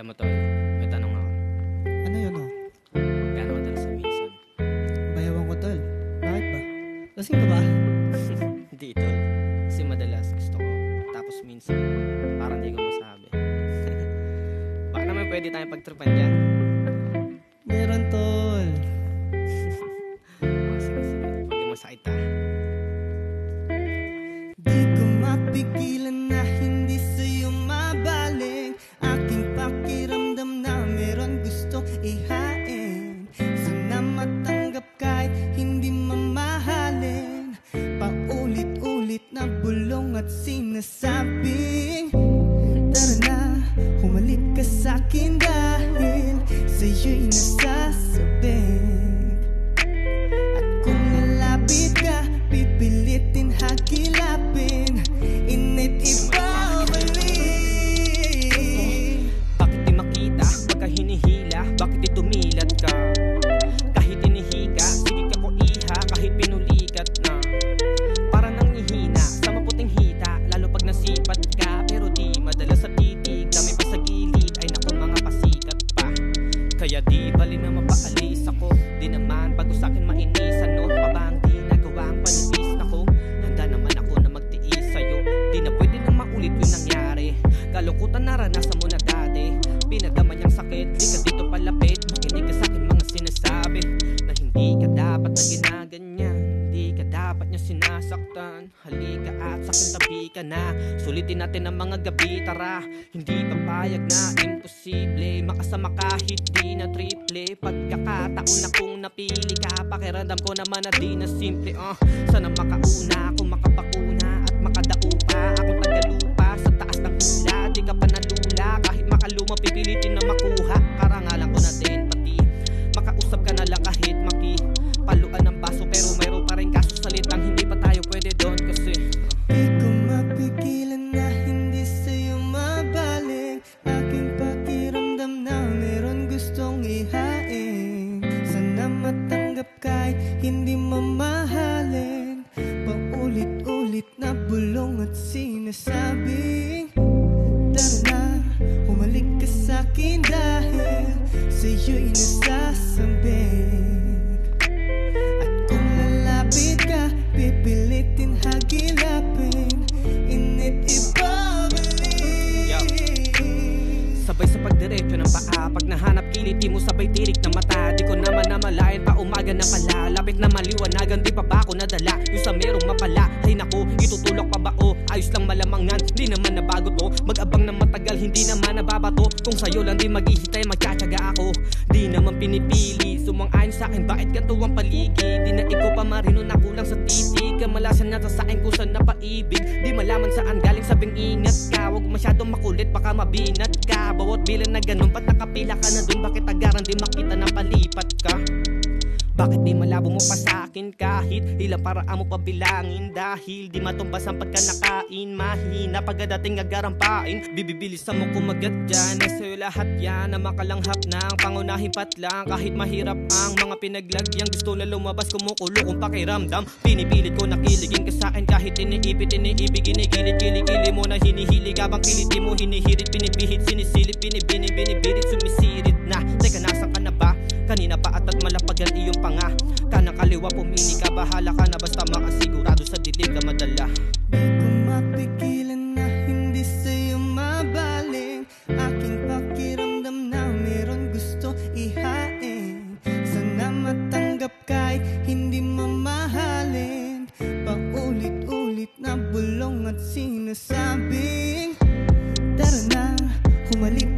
Alam mo tol, may tanong ako. Ano yun Gano'n kadalas sa minsan? Bayawan ko tol. Bakit ba? Lasing ka ba? Hindi tol. Kasi madalas gusto ko. Tapos minsan, parang di ko masabi. Baka naman pwede tayong pagtripan dyan. Meron tol. Sige, huwag yung masakit ha. Di ko mapigilan na hindi sa'yo mabaling. Aking pakiramdam na meron gusto ihain. Sana matanggap kahit hindi mamahalin. Paulit-ulit na bulong at sinasabing tara na, humalik ka sa'kin dahil sa'yo'y nasasabing. At kung lalapit ka, pipilitin hagilapin. Init ibabalik. Bakit di makita pagka hinihila? Bakit di tumilat ka? Kahit inihika, sige ka ko iha. Kahit pinulikat na para nang ihina sa maputing hita. Lalo pag nasipat ka, pero di madalas sa titig. Kami pa sa gilid, ay naku mga pasikat pa. Kaya di bali na mapaalis ako. Di naman bago sa'kin mainisan, no? Pabang di nagawa ang panipis ako. Handa naman ako na magtiis sa'yo. Di na pwede na maulit yung nangyari. Kalungkutan naranasan mo na dati. Pinagdama niyang sakit, di ka dito palapit. Makinig ka sa'kin mga sinasabi na hindi ka dapat na ginaganyan. Hindi ka dapat niya sinasaktan. Halika at sa'kin tabi ka na. Sulitin natin ang mga gabi, tara. Hindi papayag na imposible makasama kahit di na triple. Pagkakataon akong napili ka, pakiramdam ko naman na di na simple. Sana makauna ako, makapakuna at makadao pa. Ako tagalupa sa taas ng hula. Di ka pa nalula, kahit makaluma pipilitin na makuha. Karangalan ko na din pati makausap ka na lang kahit paluan ng baso. Pero mayroon pa rin kaso salitang hindi pa tayo pwede doon kasi Di ko mapigilan na hindi sa'yo mabalik. Aking pakiramdam na meron gustong ihain. Sana matanggap kahit hindi mamahalin. Paulit-ulit na bulong at sinasabing tara na, humalik ka sa'kin dahil sa'yo'y nasasabing. At kung lalapit ka, pipilitin hagilapin. Init ibabalik. sabay sa pagdiretso ng paa. Pag nahanap kiliti mo sabay tirik ng mata. Di ko naman namalayan pa umaga na pala. Lapit na maliwanagan, di pa ba ako nadala? Yung sa merong mapala, ay naku, itutulak pa ba o? Ayos lang malamangan, di naman nabago to. Mag-abang ng matagal, hindi naman nababato. Kung sa'yo lang di maghihintay, magtsatsaga ako. Di naman pinipili, sumang-ayon sa'kin, bakit ganito ang paligid? Di na ikaw pa marino na kulang sa titig. Kamalasan na sa akin kung saan napaibig. Di malaman saan galing, sabing ingat ka. Huwag masyadong makulit, baka mabinat ka. Bawat bilang na ganun, ba't nakapila ka na dun? Bakit agaran di makita na palipat ka? Bakit di malabo mo pa sa'kin kahit ilang paraan mo pabilangin? Dahil di matumbas ang pagkanakain. Mahina pagkadating agarampain. Bibibilisan mo kumagat dyan. Sa'yo lahat yan na makalanghap ng pangunahin patlang. Kahit mahirap ang mga pinaglagyang, gusto na lumabas, kumukulo kong pakiramdam. Pinipilit ko nakiligin ka sa'kin kahit iniipit, iniibig, inigilit, kilikili mo na hinihilig. Habang kiliti mo hinihirit, pinipihit, sinisilip, binibirit, sumisirit na. Teka, nasan ka na ba? Kanina pa at malapagan iyong panga. Kanang kaliwa pumili ka, bahala ka na. Basta makasigurado sa dilim ka madala. Di ko mapigilan na hindi sa'yo mabaling. Aking pakiramdam na meron gusto ihain. Sana matanggap kahit hindi mamahalin. Paulit-ulit na bulong at sinasabing tara na, humalik